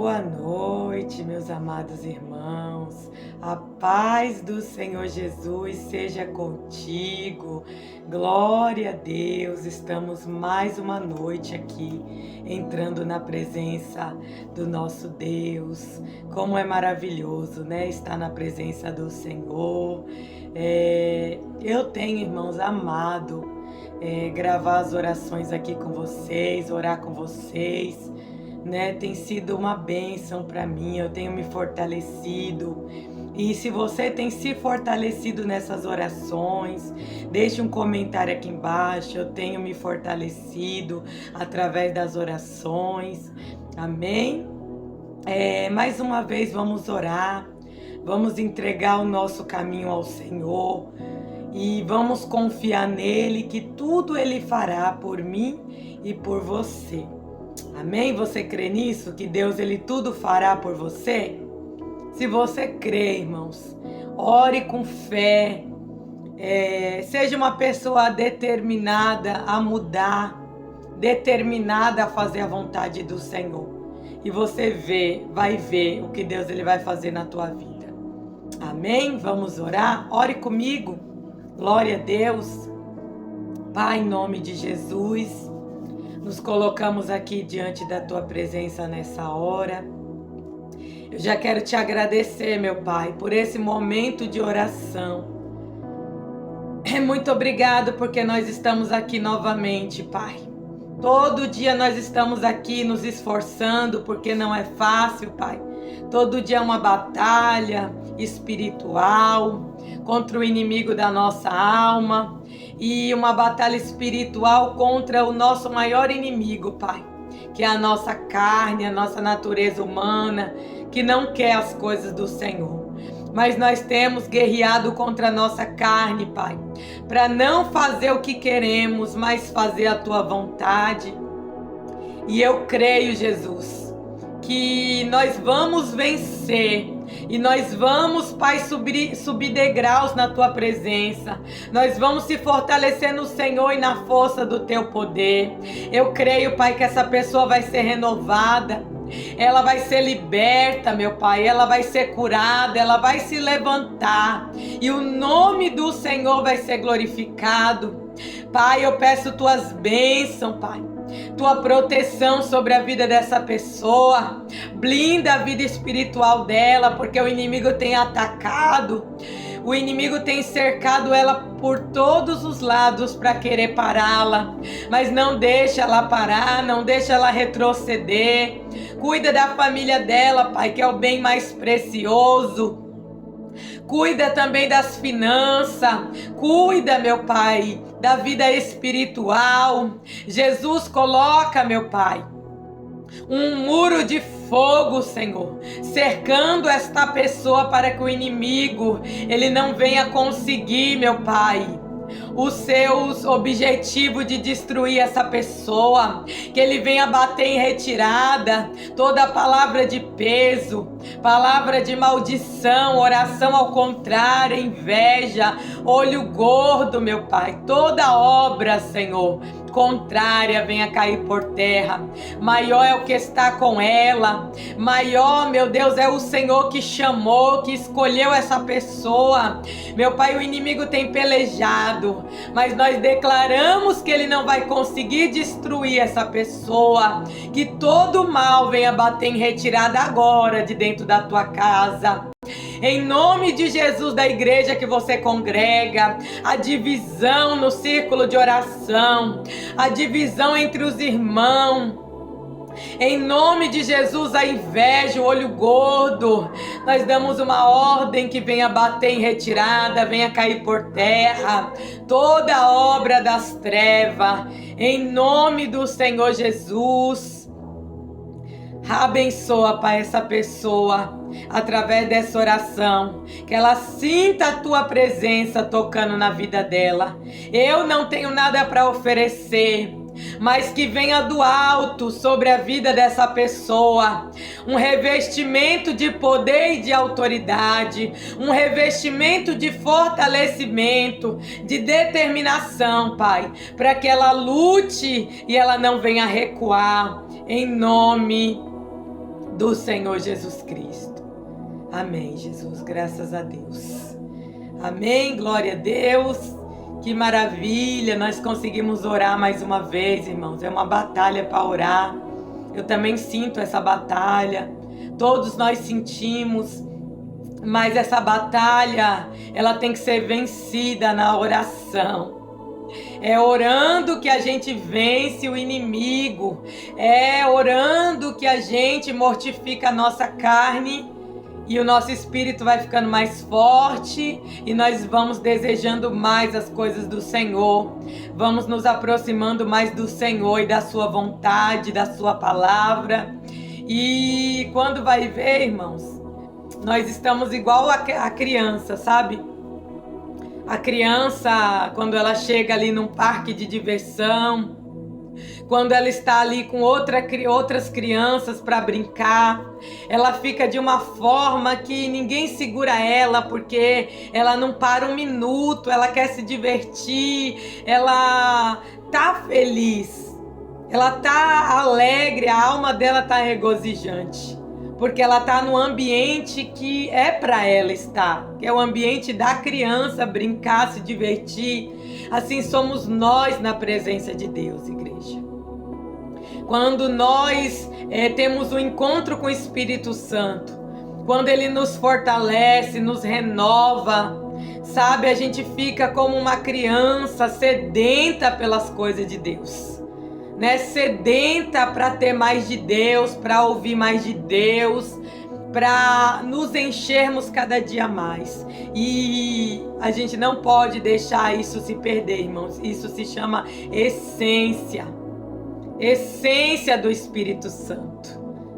Boa noite, meus amados irmãos. A paz do Senhor Jesus seja contigo. Glória a Deus. Estamos mais uma noite aqui, entrando na presença do nosso Deus. Como é maravilhoso, né? Estar na presença do Senhor. Eu tenho, irmãos, amado gravar as orações aqui com vocês, orar com vocês. Né, tem sido uma bênção para mim, eu tenho me fortalecido. E se você tem se fortalecido nessas orações, deixe um comentário aqui embaixo. Eu tenho me fortalecido através das orações, amém? Mais uma vez vamos orar, vamos entregar o nosso caminho ao Senhor e vamos confiar nele, que tudo ele fará por mim e por você. Amém? Você crê nisso? Que Deus, ele tudo fará por você? Se você crê, irmãos, ore com fé. Seja uma pessoa determinada a mudar, determinada a fazer a vontade do Senhor. E você vai ver o que Deus ele vai fazer na tua vida. Amém? Vamos orar? Ore comigo. Glória a Deus. Pai, em nome de Jesus, nos colocamos aqui diante da Tua presença nessa hora. Eu já quero Te agradecer, meu Pai, por esse momento de oração. Muito obrigado porque nós estamos aqui novamente, Pai. Todo dia nós estamos aqui nos esforçando, porque não é fácil, Pai. Todo dia é uma batalha espiritual contra o inimigo da nossa alma. E uma batalha espiritual contra o nosso maior inimigo, Pai, que é a nossa carne, a nossa natureza humana, que não quer as coisas do Senhor. Mas nós temos guerreado contra a nossa carne, Pai, para não fazer o que queremos, mas fazer a Tua vontade. E eu creio, Jesus, que nós vamos vencer. E nós vamos, Pai, subir degraus na Tua presença. Nós vamos se fortalecer no Senhor e na força do Teu poder. Eu creio, Pai, que essa pessoa vai ser renovada. Ela vai ser liberta, meu Pai. Ela vai ser curada. Ela vai se levantar. E o nome do Senhor vai ser glorificado. Pai, eu peço Tuas bênçãos, Pai. Tua proteção sobre a vida dessa pessoa. Blinda a vida espiritual dela, porque o inimigo tem atacado. O inimigo tem cercado ela por todos os lados para querer pará-la. Mas não deixa ela parar, não deixa ela retroceder. Cuida da família dela, Pai, que é o bem mais precioso. Cuida também das finanças. Cuida, meu Pai, da vida espiritual. Jesus, coloca, meu Pai, um muro de fogo, Senhor, cercando esta pessoa para que o inimigo, ele não venha conseguir, meu Pai, os seus objetivos de destruir essa pessoa, que ele venha bater em retirada toda palavra de peso, palavra de maldição, oração ao contrário, inveja, olho gordo, meu Pai, toda obra, Senhor, contrária venha cair por terra. Maior é o que está com ela, maior, meu Deus, é o Senhor que chamou, que escolheu essa pessoa. Meu Pai, o inimigo tem pelejado, mas nós declaramos que ele não vai conseguir destruir essa pessoa, que todo mal venha bater em retirada agora de dentro da tua casa. Em nome de Jesus, da igreja que você congrega, a divisão no círculo de oração, a divisão entre os irmãos, em nome de Jesus, a inveja, o olho gordo, nós damos uma ordem que venha bater em retirada, venha cair por terra, toda obra das trevas, em nome do Senhor Jesus. Abençoa, Pai, essa pessoa através dessa oração, que ela sinta a Tua presença tocando na vida dela. Eu não tenho nada para oferecer, mas que venha do alto sobre a vida dessa pessoa um revestimento de poder e de autoridade, um revestimento de fortalecimento, de determinação, Pai, para que ela lute e ela não venha recuar, em nome do Senhor Jesus Cristo. Amém, Jesus, graças a Deus. Amém, glória a Deus. Que maravilha, nós conseguimos orar mais uma vez, irmãos. É uma batalha para orar. Eu também sinto essa batalha. Todos nós sentimos. Mas essa batalha, ela tem que ser vencida na oração. É orando que a gente vence o inimigo. É orando que a gente mortifica a nossa carne e o nosso espírito vai ficando mais forte e nós vamos desejando mais as coisas do Senhor. Vamos nos aproximando mais do Senhor e da sua vontade, da sua palavra. E quando vai ver, irmãos, nós estamos igual a criança, sabe? A criança, quando ela chega ali num parque de diversão, quando ela está ali com outras crianças para brincar, ela fica de uma forma que ninguém segura ela, porque ela não para um minuto, ela quer se divertir, ela tá feliz, ela tá alegre, a alma dela tá regozijante. Porque ela está no ambiente que é para ela estar, que é o ambiente da criança brincar, se divertir. Assim somos nós na presença de Deus, igreja. Quando nós temos um encontro com o Espírito Santo, quando Ele nos fortalece, nos renova, sabe? A gente fica como uma criança sedenta pelas coisas de Deus. Né, sedenta para ter mais de Deus, para ouvir mais de Deus, para nos enchermos cada dia mais. E a gente não pode deixar isso se perder, irmãos. Isso se chama essência do Espírito Santo,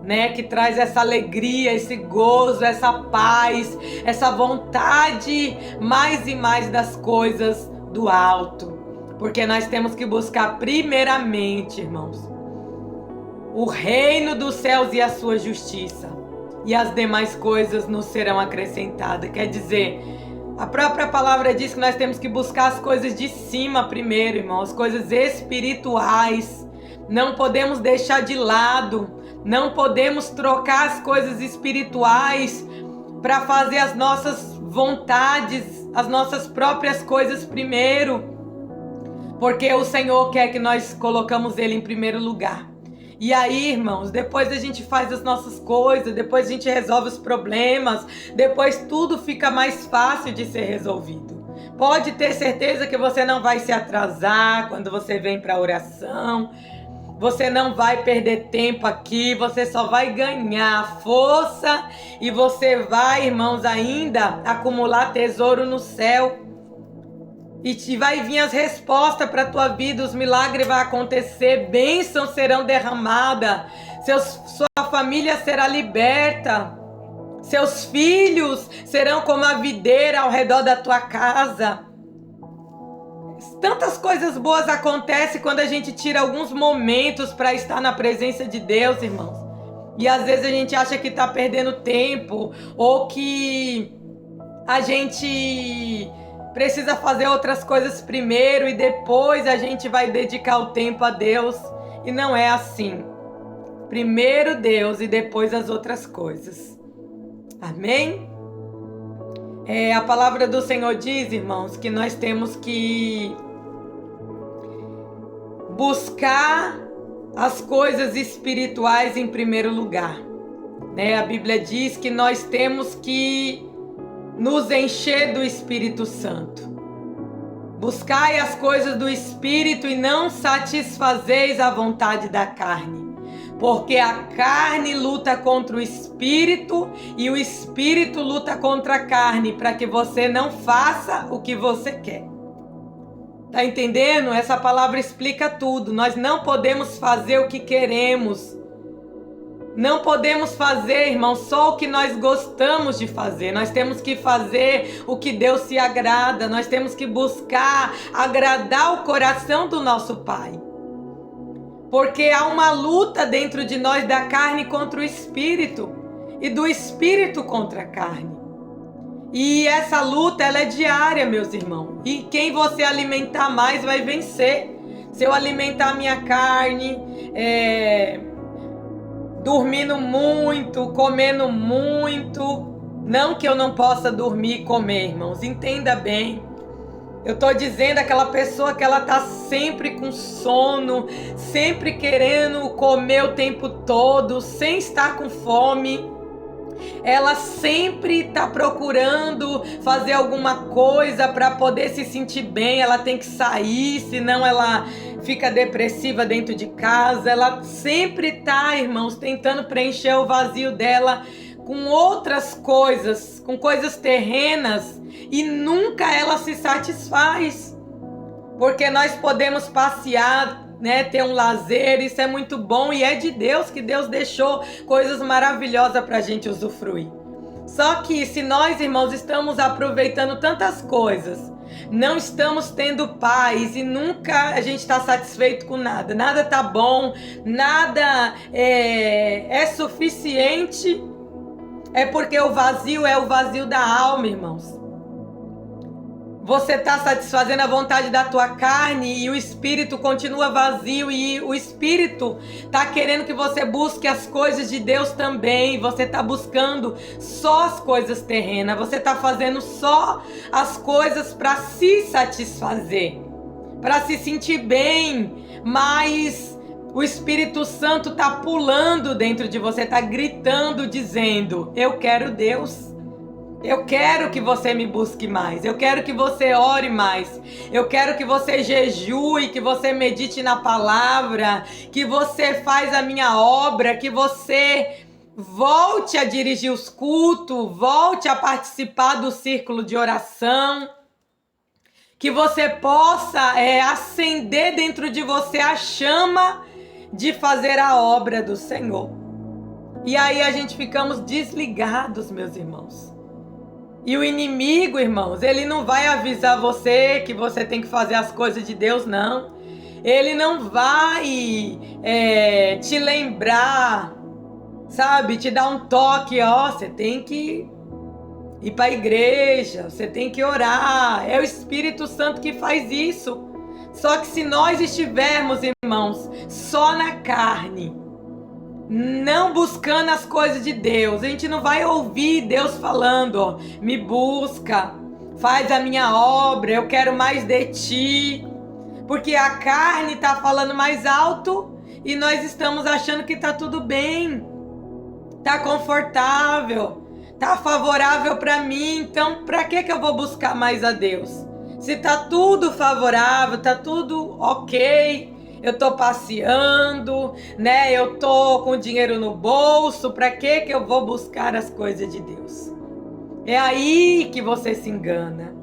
né, que traz essa alegria, esse gozo, essa paz, essa vontade mais e mais das coisas do alto. Porque nós temos que buscar primeiramente, irmãos, o reino dos céus e a sua justiça. E as demais coisas nos serão acrescentadas. Quer dizer, a própria palavra diz que nós temos que buscar as coisas de cima primeiro, irmãos. As coisas espirituais. Não podemos deixar de lado. Não podemos trocar as coisas espirituais para fazer as nossas vontades, as nossas próprias coisas primeiro. Porque o Senhor quer que nós colocamos Ele em primeiro lugar. E aí, irmãos, depois a gente faz as nossas coisas, depois a gente resolve os problemas, depois tudo fica mais fácil de ser resolvido. Pode ter certeza que você não vai se atrasar quando você vem para a oração. Você não vai perder tempo aqui, você só vai ganhar força e você vai, irmãos, ainda acumular tesouro no céu. E vai vir as respostas para a tua vida, os milagres vão acontecer, bênçãos serão derramadas, sua família será liberta, seus filhos serão como a videira ao redor da tua casa. Tantas coisas boas acontecem quando a gente tira alguns momentos para estar na presença de Deus, irmãos. E às vezes a gente acha que está perdendo tempo, ou que a gente precisa fazer outras coisas primeiro e depois a gente vai dedicar o tempo a Deus. E não é assim. Primeiro Deus e depois as outras coisas. Amém? A palavra do Senhor diz, irmãos, que nós temos que buscar as coisas espirituais em primeiro lugar. A Bíblia diz que nós temos que nos encher do Espírito Santo. Buscai as coisas do Espírito e não satisfazeis a vontade da carne. Porque a carne luta contra o Espírito e o Espírito luta contra a carne, para que você não faça o que você quer. Tá entendendo? Essa palavra explica tudo. Nós não podemos fazer o que queremos. Não podemos fazer, irmão, só o que nós gostamos de fazer. Nós temos que fazer o que Deus se agrada. Nós temos que buscar agradar o coração do nosso Pai. Porque há uma luta dentro de nós da carne contra o Espírito e do Espírito contra a carne. E essa luta, ela é diária, meus irmãos. E quem você alimentar mais vai vencer. Se eu alimentar a minha carne, dormindo muito, comendo muito. Não que eu não possa dormir e comer, irmãos, entenda bem. Eu tô dizendo aquela pessoa que ela tá sempre com sono, sempre querendo comer o tempo todo, sem estar com fome. Ela sempre tá procurando fazer alguma coisa para poder se sentir bem. Ela tem que sair, senão ela fica depressiva dentro de casa. Ela sempre tá, irmãos, tentando preencher o vazio dela com outras coisas, com coisas terrenas, e nunca ela se satisfaz. Porque nós podemos passear, né, ter um lazer, isso é muito bom e é de Deus, que Deus deixou coisas maravilhosas para a gente usufruir. Só que se nós, irmãos, estamos aproveitando tantas coisas, não estamos tendo paz e nunca a gente está satisfeito com nada, nada tá bom, nada é suficiente, é porque o vazio é o vazio da alma, irmãos. Você está satisfazendo a vontade da tua carne e o espírito continua vazio, e o espírito está querendo que você busque as coisas de Deus também. Você está buscando só as coisas terrenas, você está fazendo só as coisas para se satisfazer, para se sentir bem, mas o Espírito Santo está pulando dentro de você, está gritando, dizendo: eu quero Deus. Eu quero que você me busque mais, eu quero que você ore mais, eu quero que você jejue, que você medite na palavra, que você faz a minha obra, que você volte a dirigir os cultos, volte a participar do círculo de oração, que você possa acender dentro de você a chama de fazer a obra do Senhor. E aí a gente ficamos desligados, meus irmãos. E o inimigo, irmãos, ele não vai avisar você que você tem que fazer as coisas de Deus, não. Ele não vai te lembrar, sabe? Te dar um toque, ó, você tem que ir para a igreja, você tem que orar. É o Espírito Santo que faz isso. Só que se nós estivermos, irmãos, só na carne, não buscando as coisas de Deus, a gente não vai ouvir Deus falando, ó, me busca, faz a minha obra, eu quero mais de ti, porque a carne está falando mais alto e nós estamos achando que está tudo bem, está confortável, está favorável para mim, então para que eu vou buscar mais a Deus? Se está tudo favorável, está tudo ok, eu tô passeando, né? Eu tô com dinheiro no bolso. Para que eu vou buscar as coisas de Deus? É aí que você se engana.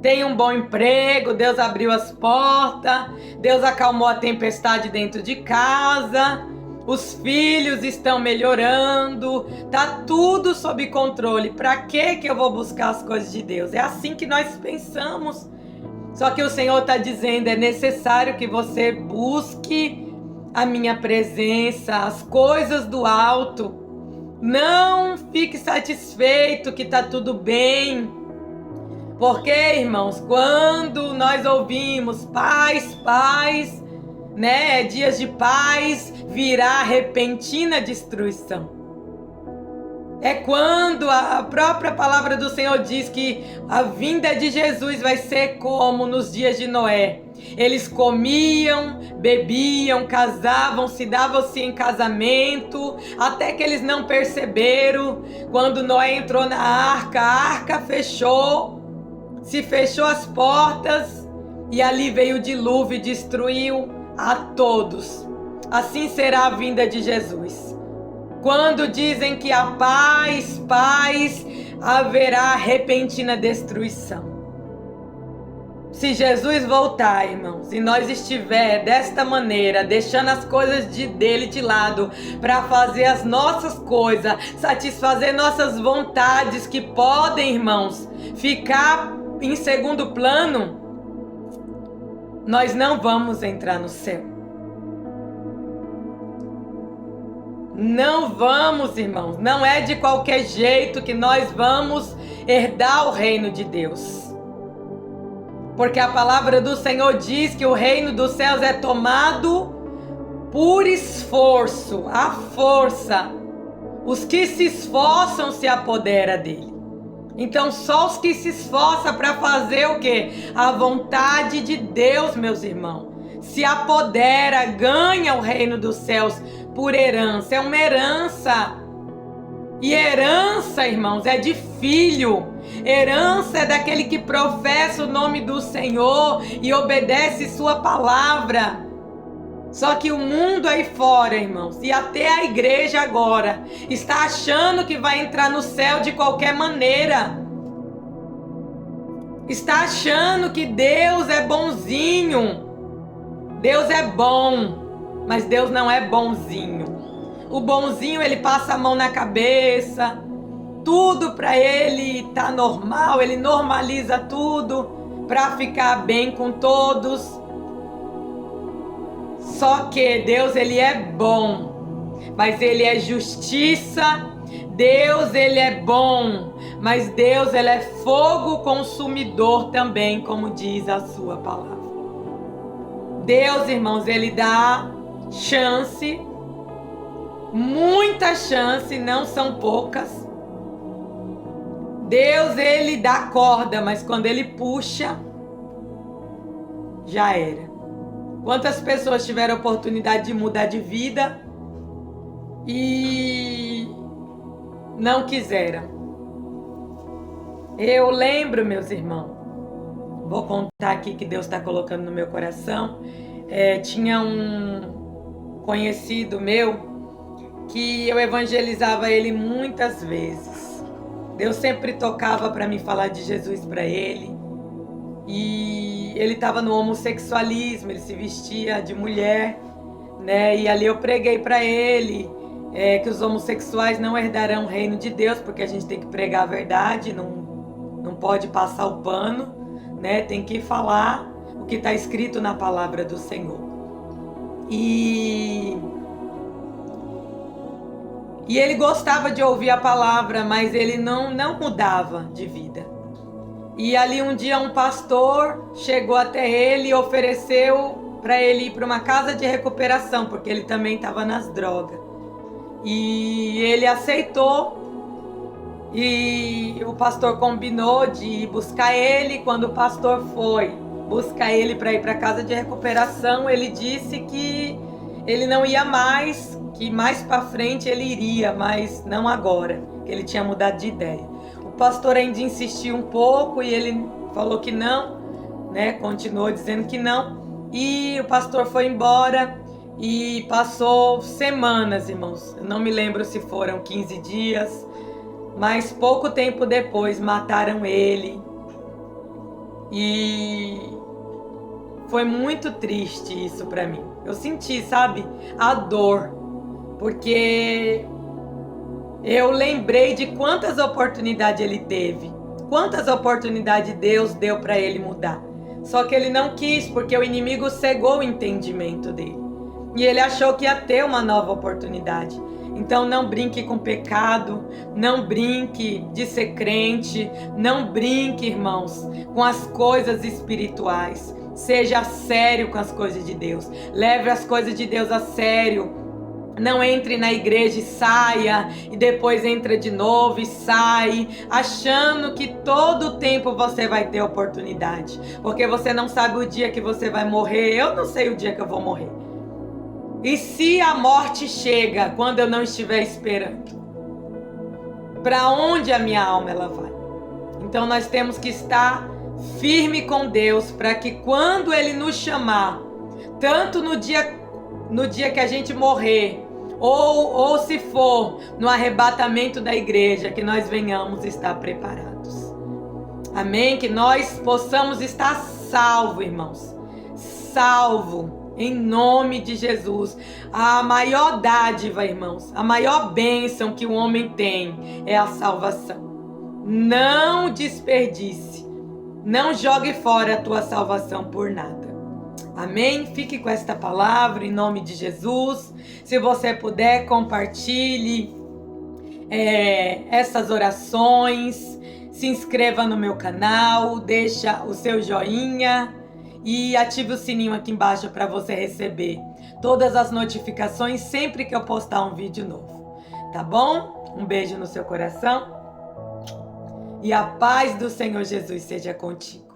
Tem um bom emprego, Deus abriu as portas, Deus acalmou a tempestade dentro de casa, os filhos estão melhorando, tá tudo sob controle. Para que eu vou buscar as coisas de Deus? É assim que nós pensamos. Só que o Senhor está dizendo, é necessário que você busque a minha presença, as coisas do alto. Não fique satisfeito que está tudo bem. Porque, irmãos, quando nós ouvimos paz, né, dias de paz, virá repentina destruição. É quando a própria palavra do Senhor diz que a vinda de Jesus vai ser como nos dias de Noé. Eles comiam, bebiam, casavam, se davam-se em casamento, até que eles não perceberam. Quando Noé entrou na arca, a arca fechou, se fechou as portas e ali veio o dilúvio e destruiu a todos. Assim será a vinda de Jesus. Quando dizem que a paz, haverá repentina destruição. Se Jesus voltar, irmãos, e nós estiver desta maneira, deixando as coisas dele de lado, para fazer as nossas coisas, satisfazer nossas vontades que podem, irmãos, ficar em segundo plano, nós não vamos entrar no céu. Não vamos, irmãos, não é de qualquer jeito que nós vamos herdar o reino de Deus. Porque a palavra do Senhor diz que o reino dos céus é tomado por esforço, a força. Os que se esforçam se apodera dele. Então só os que se esforçam para fazer o quê? A vontade de Deus, meus irmãos. Se apodera, ganha o reino dos céus por herança. É uma herança. E herança, irmãos, é de filho. Herança é daquele que professa o nome do Senhor e obedece sua palavra. Só que o mundo aí fora, irmãos, e até a igreja agora, está achando que vai entrar no céu de qualquer maneira. Está achando que Deus é bonzinho. Deus é bom, mas Deus não é bonzinho. O bonzinho, ele passa a mão na cabeça, tudo para ele tá normal, ele normaliza tudo para ficar bem com todos. Só que Deus, ele é bom, mas ele é justiça. Deus, ele é bom, mas Deus, ele é fogo consumidor também, como diz a sua palavra. Deus, irmãos, ele dá chance, muita chance, não são poucas. Deus, ele dá corda, mas quando ele puxa, já era. Quantas pessoas tiveram a oportunidade de mudar de vida e não quiseram? Eu lembro, meus irmãos, vou contar aqui que Deus está colocando no meu coração. Tinha um conhecido meu que eu evangelizava ele muitas vezes. Deus sempre tocava para mim falar de Jesus para ele. E ele estava no homossexualismo, ele se vestia de mulher, né? E ali eu preguei para ele que os homossexuais não herdarão o reino de Deus, porque a gente tem que pregar a verdade, não pode passar o pano, né? Tem que falar o que está escrito na palavra do Senhor. E ele gostava de ouvir a palavra, mas ele não mudava de vida. E ali um dia um pastor chegou até ele e ofereceu para ele ir para uma casa de recuperação, porque ele também estava nas drogas. E ele aceitou e o pastor combinou de ir buscar ele. Quando o pastor foi buscar ele para ir para a casa de recuperação, ele disse que ele não ia mais, que mais para frente ele iria, mas não agora, que ele tinha mudado de ideia. O pastor ainda insistiu um pouco e ele falou que não, né? Continuou dizendo que não. E o pastor foi embora e passou semanas, irmãos. Eu não me lembro se foram 15 dias, mas pouco tempo depois mataram ele. E foi muito triste isso para mim. Eu senti, sabe, a dor, porque eu lembrei de quantas oportunidades ele teve, quantas oportunidades Deus deu para ele mudar. Só que ele não quis, porque o inimigo cegou o entendimento dele. E ele achou que ia ter uma nova oportunidade. Então não brinque com pecado, não brinque de ser crente, não brinque, irmãos, com as coisas espirituais. Seja sério com as coisas de Deus. Leve as coisas de Deus a sério. Não entre na igreja e saia, e depois entra de novo e sai, achando que todo o tempo você vai ter oportunidade. Porque você não sabe o dia que você vai morrer. Eu não sei o dia que eu vou morrer. E se a morte chega quando eu não estiver esperando? Para onde a minha alma ela vai? Então nós temos que estar firme com Deus, para que quando Ele nos chamar, tanto no dia que a gente morrer, ou se for no arrebatamento da igreja, que nós venhamos estar preparados. Amém? Que nós possamos estar salvos, irmãos. Salvo, em nome de Jesus. A maior dádiva, irmãos, a maior bênção que o homem tem é a salvação. Não desperdice. Não jogue fora a tua salvação por nada. Amém? Fique com esta palavra em nome de Jesus. Se você puder, compartilhe essas orações. Se inscreva no meu canal, deixa o seu joinha e ative o sininho aqui embaixo para você receber todas as notificações sempre que eu postar um vídeo novo. Tá bom? Um beijo no seu coração e a paz do Senhor Jesus seja contigo.